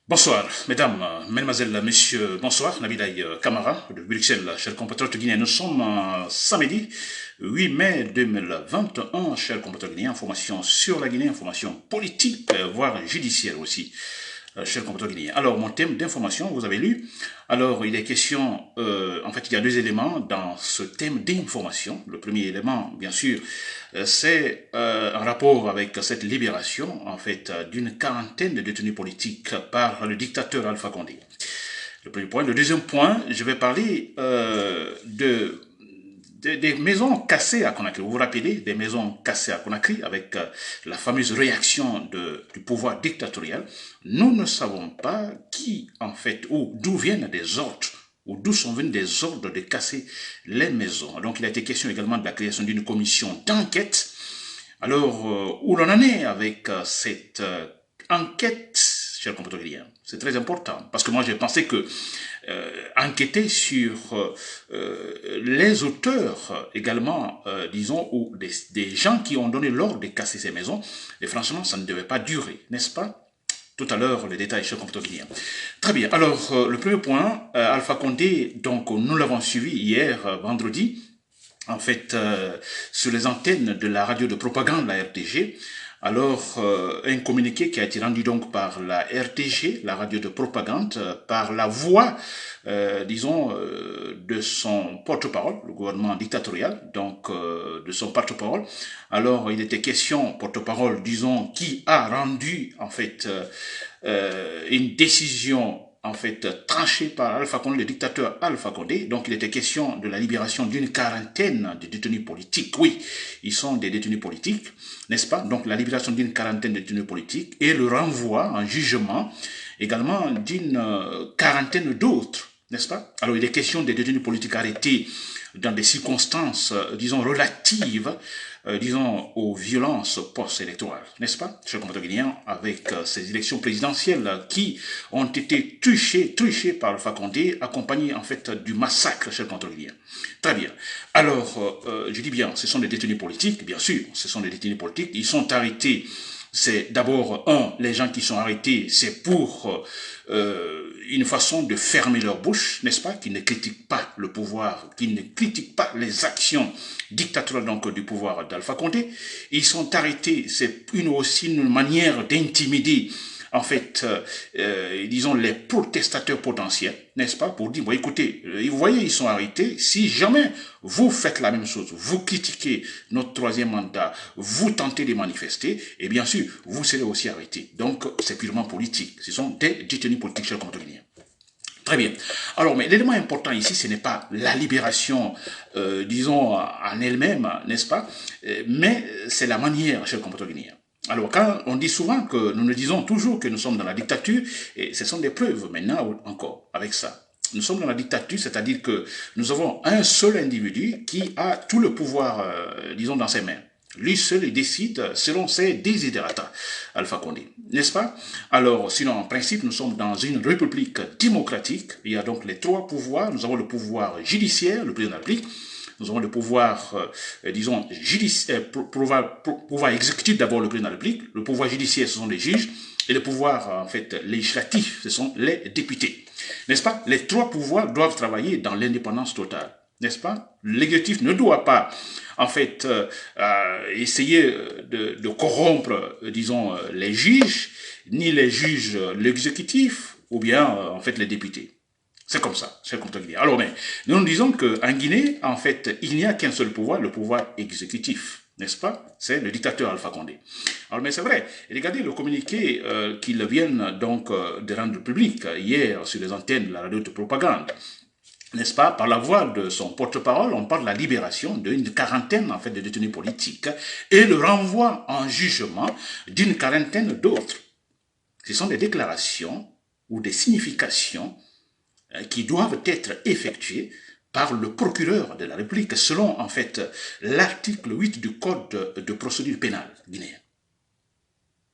Bonsoir, mesdames, mesdemoiselles, messieurs, bonsoir, Nabilaï Kamara de Bruxelles, chers compatriotes guinéens. Nous sommes samedi 8 mai 2021, chers compatriotes guinéens, information sur la Guinée, information politique, voire judiciaire aussi. Chers compatriotes guinéens. Alors, mon thème d'information, vous avez lu. Alors, il est question, en fait, il y a deux éléments dans ce thème d'information. Le premier élément, bien sûr, c'est en rapport avec cette libération, en fait, d'une quarantaine de détenus politiques par le dictateur Alpha Condé. Le premier point. Le deuxième point, je vais parler des maisons cassées à Conakry. Vous vous rappelez des maisons cassées à Conakry avec la fameuse réaction du pouvoir dictatorial. Nous ne savons pas qui, en fait, ou d'où viennent des ordres ou d'où sont venus des ordres de casser les maisons. Donc, il a été question également de la création d'une commission d'enquête. Alors, où l'on en est avec cette enquête, chers compatriotes, c'est très important. Parce que moi, j'ai pensé que enquêter sur les auteurs également, disons, ou des gens qui ont donné l'ordre de casser ces maisons, et franchement, ça ne devait pas durer, n'est-ce pas? Tout à l'heure, les détails sur Compte-Guinéen. Très bien. Alors, le premier point, Alpha Condé, donc, nous l'avons suivi hier, vendredi, en fait, sur les antennes de la radio de propagande, la RTG. Alors, un communiqué qui a été rendu donc par la RTG, la radio de propagande, par la voix, disons, de son porte-parole, le gouvernement dictatorial, donc de son porte-parole. Alors, il était question, porte-parole, disons, qui a rendu, en fait, une décision en fait tranchée par Alpha Condé, le dictateur Alpha Condé. Donc il était question de la libération d'une quarantaine de détenus politiques. Oui, ils sont des détenus politiques, n'est-ce pas? Donc la libération d'une quarantaine de détenus politiques et le renvoi en jugement également d'une quarantaine d'autres, n'est-ce pas? Alors il est question des détenus politiques arrêtés dans des circonstances, disons, relatives, disons, aux violences post-électorales, n'est-ce pas, chers compatriotes guinéens, avec ces élections présidentielles qui ont été truchées par le Fakonde, accompagnées en fait du massacre, chers compatriotes guinéens. Très bien. Alors, je dis bien, ce sont des détenus politiques, bien sûr, ce sont des détenus politiques, ils sont arrêtés. C'est d'abord, les gens qui sont arrêtés, c'est pour une façon de fermer leur bouche, n'est-ce pas, qui ne critiquent pas le pouvoir, qui ne critiquent pas les actions dictatoriales donc du pouvoir d'Alpha Condé. Ils sont arrêtés, c'est aussi une manière d'intimider en fait, disons, les protestateurs potentiels, n'est-ce pas, pour dire, bon, écoutez, vous voyez, ils sont arrêtés, si jamais vous faites la même chose, vous critiquez notre troisième mandat, vous tentez de manifester, et bien sûr, vous serez aussi arrêtés. Donc, c'est purement politique. Ce sont des détenus politiques, chers compatriotes. Très bien. Alors, mais l'élément important ici, ce n'est pas la libération, disons, en elle-même, n'est-ce pas, mais c'est la manière, chers compatriotes guinéens. Alors, quand on dit souvent que nous disons toujours que nous sommes dans la dictature, et ce sont des preuves maintenant encore avec ça. Nous sommes dans la dictature, c'est-à-dire que nous avons un seul individu qui a tout le pouvoir, disons, dans ses mains. Lui seul, il décide selon ses desiderata, Alpha Condé, n'est-ce pas? Alors, sinon, en principe, nous sommes dans une république démocratique. Il y a donc les trois pouvoirs. Nous avons le pouvoir judiciaire, le président de la République. Nous avons le pouvoir, disons, pouvoir exécutif d'abord le président de la République. Le pouvoir judiciaire, ce sont les juges. Et le pouvoir, en fait, législatif, ce sont les députés. N'est-ce pas? Les trois pouvoirs doivent travailler dans l'indépendance totale. N'est-ce pas? L'exécutif ne doit pas, en fait, essayer de corrompre, disons, les juges, ni les juges l'exécutif, ou bien, en fait, les députés. C'est comme ça, c'est comme ça qu'il y a. Alors, mais nous disons qu'en Guinée, en fait, il n'y a qu'un seul pouvoir, le pouvoir exécutif, n'est-ce pas? C'est le dictateur Alpha Condé. Alors, mais c'est vrai, regardez le communiqué qu'ils viennent donc de rendre public hier sur les antennes de la radio de propagande. N'est-ce pas, par la voix de son porte-parole, on parle de la libération d'une quarantaine en fait de détenus politiques et le renvoi en jugement d'une quarantaine d'autres. Ce sont des déclarations ou des significations qui doivent être effectuées par le procureur de la République selon en fait l'article 8 du Code de procédure pénale guinéen.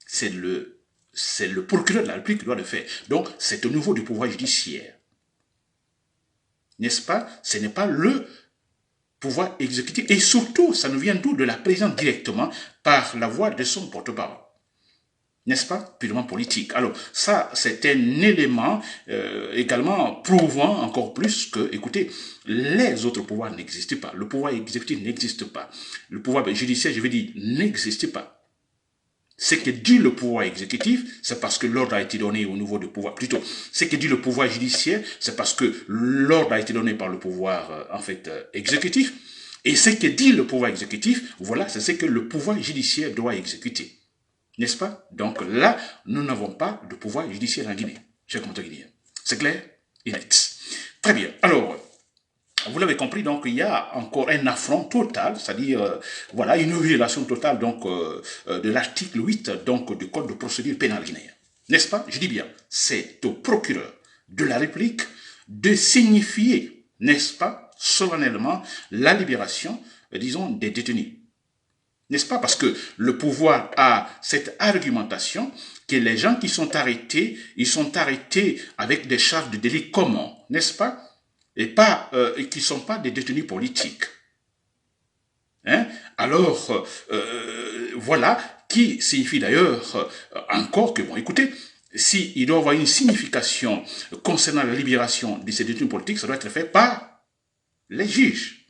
C'est le procureur de la République qui doit le faire. Donc c'est au niveau du pouvoir judiciaire. N'est-ce pas? Ce n'est pas le pouvoir exécutif. Et surtout, ça nous vient d'où? De la présidence directement par la voix de son porte-parole. n'est-ce pas, purement politique. Alors, ça, c'est un élément également prouvant encore plus que, écoutez, les autres pouvoirs n'existent pas. Le pouvoir exécutif n'existe pas. Le pouvoir judiciaire, je veux dire, n'existe pas. Ce que dit le pouvoir exécutif, c'est parce que l'ordre a été donné au niveau du pouvoir, plutôt, ce que dit le pouvoir judiciaire, c'est parce que l'ordre a été donné par le pouvoir, exécutif, et ce que dit le pouvoir exécutif, voilà, c'est ce que le pouvoir judiciaire doit exécuter. N'est-ce pas? Donc là, nous n'avons pas de pouvoir judiciaire en Guinée, chers compatriotes guinéens. C'est clair et net. Très bien. Alors, vous l'avez compris, donc il y a encore un affront total, c'est-à-dire, voilà, une violation totale donc, de l'article 8 donc, du Code de procédure pénale guinéen. N'est-ce pas? Je dis bien, c'est au procureur de la République de signifier, n'est-ce pas, solennellement, la libération, disons, des détenus. N'est-ce pas? Parce que le pouvoir a cette argumentation que les gens qui sont arrêtés, ils sont arrêtés avec des charges de délit commun, n'est-ce pas? Et qui ne sont pas des détenus politiques. Hein? Alors, voilà, qui signifie d'ailleurs encore que, bon, écoutez, s'il doit y avoir une signification concernant la libération de ces détenus politiques, ça doit être fait par les juges,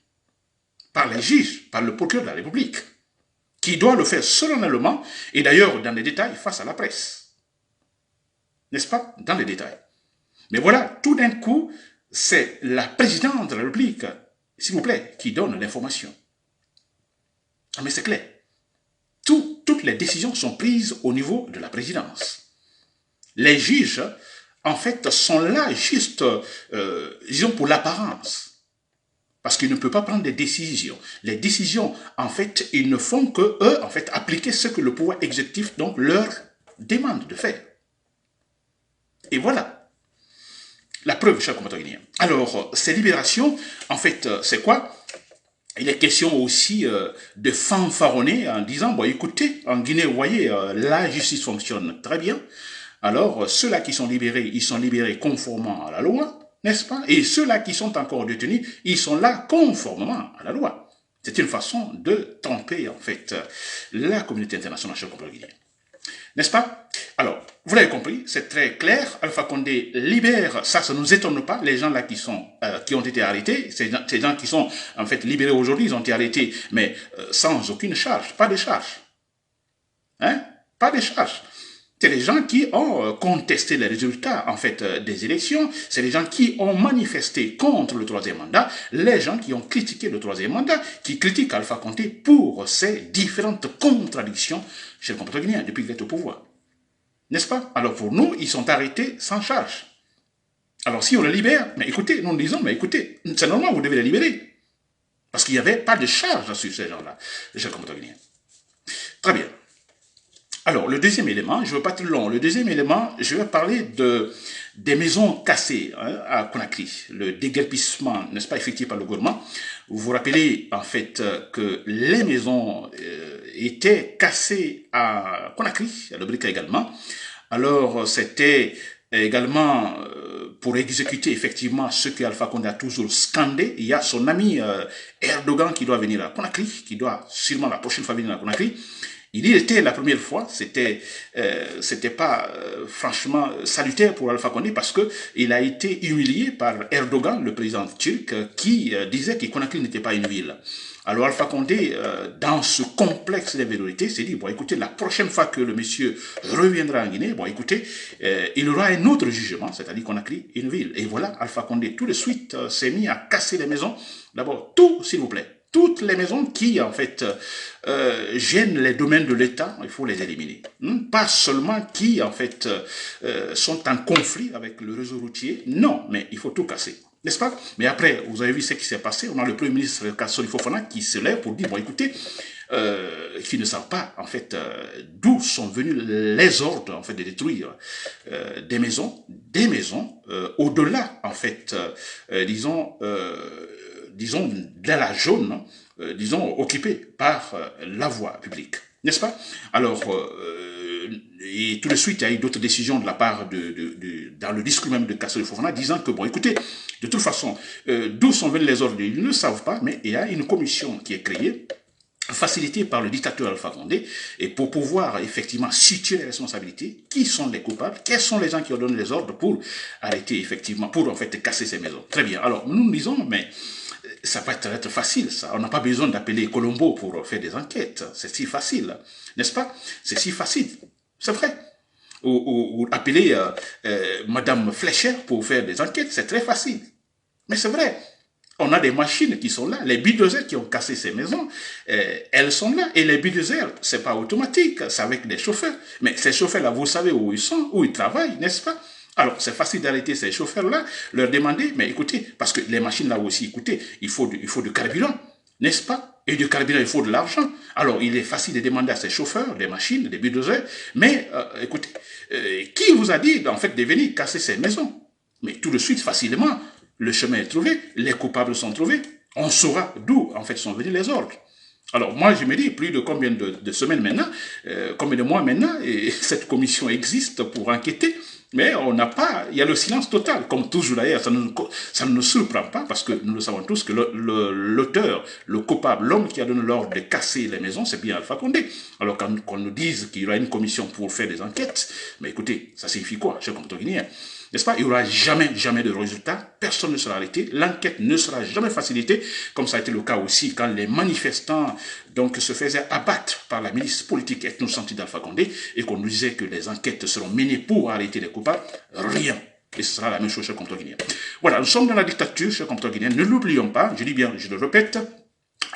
par le procureur de la République, qui doit le faire solennellement, et d'ailleurs dans les détails face à la presse. N'est-ce pas? Dans les détails. Mais voilà, tout d'un coup, c'est la présidente de la République, s'il vous plaît, qui donne l'information. Ah, mais c'est clair. Toutes les décisions sont prises au niveau de la présidence. Les juges, en fait, sont là juste, disons, pour l'apparence. Parce qu'ils ne peuvent pas prendre des décisions. Les décisions, en fait, ils ne font que, eux, en fait, appliquer ce que le pouvoir exécutif, donc, leur demande de faire. Et voilà. La preuve, chers compatriotes guinéens. Alors, ces libérations, en fait, c'est quoi? Il est question aussi de fanfaronner en disant, bon, écoutez, en Guinée, vous voyez, la justice fonctionne très bien. Alors, ceux-là qui sont libérés, ils sont libérés conformément à la loi, n'est-ce pas? Et ceux-là qui sont encore détenus, ils sont là conformément à la loi. C'est une façon de tromper, en fait, la communauté internationale, chers compatriotes guinéens. N'est-ce pas? Alors, vous l'avez compris, c'est très clair. Alpha Condé libère, ça ne nous étonne pas, les gens là qui ont été arrêtés, ces gens qui sont en fait libérés aujourd'hui, ils ont été arrêtés, mais sans aucune charge, pas de charge. Hein? Pas de charge. C'est les gens qui ont contesté les résultats en fait des élections, c'est les gens qui ont manifesté contre le troisième mandat, les gens qui ont critiqué le troisième mandat, qui critiquent Alpha Condé pour ses différentes contradictions chez le compatriote guinéen depuis qu'il est au pouvoir. N'est-ce pas? Alors pour nous, ils sont arrêtés sans charge. Alors si on les libère, mais écoutez, nous disons, mais écoutez, c'est normal, vous devez les libérer. Parce qu'il n'y avait pas de charge sur ces gens-là, les chers compatriotes guinéens. Très bien. Alors, le deuxième élément, je ne veux pas être long, le deuxième élément, je vais parler des maisons cassées à Conakry, le déguerpissement, n'est-ce pas, effectué par le gouvernement. Vous vous rappelez, en fait, que les maisons étaient cassées à Conakry, à Lobrika également. Alors, c'était également pour exécuter effectivement ce que Alpha Condé a toujours scandé. Il y a son ami Erdogan qui doit venir à Conakry, qui doit sûrement la prochaine fois venir à Conakry. Il y était la première fois, c'était pas franchement salutaire pour Alpha Condé parce que il a été humilié par Erdogan, le président turc, qui disait que Conakry n'était pas une ville. Alors Alpha Condé, dans ce complexe d'infériorité, s'est dit, bon écoutez, la prochaine fois que le monsieur reviendra en Guinée, bon écoutez, il aura un autre jugement, c'est-à-dire Conakry, une ville. Et voilà, Alpha Condé tout de suite s'est mis à casser les maisons. D'abord, tout, s'il vous plaît. Toutes les maisons qui, en fait, gênent les domaines de l'État, il faut les éliminer. Pas seulement qui, en fait, sont en conflit avec le réseau routier. Non, mais il faut tout casser. N'est-ce pas? Mais après, vous avez vu ce qui s'est passé. On a le Premier ministre Kassori Fofana qui se lève pour dire, bon, écoutez, qui ne savent pas, en fait, d'où sont venus les ordres, en fait, de détruire des maisons, au-delà, en fait, disons, de la zone, disons, occupée par la voie publique. N'est-ce pas? Alors, et tout de suite, il y a eu d'autres décisions de la part dans le discours même de Kassori Fofana, disant que, bon, écoutez, de toute façon, d'où sont venus les ordres, ils ne le savent pas, mais il y a une commission qui est créée facilité par le dictateur Alpha Condé, et pour pouvoir effectivement situer les responsabilités, qui sont les coupables, quels sont les gens qui ont donné les ordres pour arrêter effectivement, pour en fait casser ces maisons. Très bien. Alors nous nous disons, mais ça va être facile, ça. On n'a pas besoin d'appeler Colombo pour faire des enquêtes. C'est si facile, n'est-ce pas? C'est si facile. C'est vrai. Ou appeler Madame Fleischer pour faire des enquêtes, c'est très facile. Mais c'est vrai. On a des machines qui sont là. Les bulldozers qui ont cassé ces maisons, elles sont là. Et les bulldozers, c'est pas automatique, c'est avec des chauffeurs. Mais ces chauffeurs-là, vous savez où ils sont, où ils travaillent, n'est-ce pas? Alors, c'est facile d'arrêter ces chauffeurs-là, leur demander, mais écoutez, parce que les machines là aussi, écoutez, il faut du carburant, n'est-ce pas? Et du carburant, il faut de l'argent. Alors, il est facile de demander à ces chauffeurs, des machines, des bulldozers, mais écoutez, qui vous a dit, en fait, de venir casser ces maisons? Mais tout de suite, facilement, le chemin est trouvé, les coupables sont trouvés, on saura d'où, en fait, sont venus les ordres. Alors, moi, je me dis, plus de combien de semaines maintenant, combien de mois maintenant, et cette commission existe pour enquêter, mais on n'a pas, il y a le silence total, comme toujours d'ailleurs, ça ne nous surprend pas, parce que nous le savons tous que l'auteur, le coupable, l'homme qui a donné l'ordre de casser les maisons, c'est bien Alpha Condé. Alors qu'on nous dise qu'il y aura une commission pour faire des enquêtes, mais écoutez, ça signifie quoi, chers compatriotes guinéens? N'est-ce pas? Il n'y aura jamais de résultat, personne ne sera arrêté, l'enquête ne sera jamais facilitée, comme ça a été le cas aussi quand les manifestants donc, se faisaient abattre par la milice politique ethnocentrique d'Alpha Condé et qu'on nous disait que les enquêtes seront menées pour arrêter les coupables. Rien. Et ce sera la même chose, chers compatriotes guinéens. Voilà, nous sommes dans la dictature, chers compatriotes guinéens, ne l'oublions pas, je dis bien, je le répète,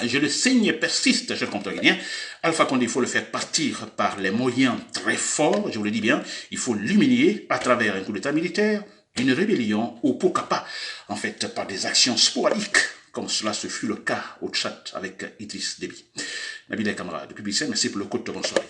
le signe persiste, chers compatriotes guinéens. Alpha Condé, il faut le faire partir par les moyens très forts, je vous le dis bien, il faut l'humilier à travers un coup d'état militaire, une rébellion, ou pourquoi pas, en fait, par des actions sporadiques, comme cela se fut le cas au Tchad avec Idriss Déby. Nabil et camarades, depuis Bruxelles, merci pour le coup de bonne soirée.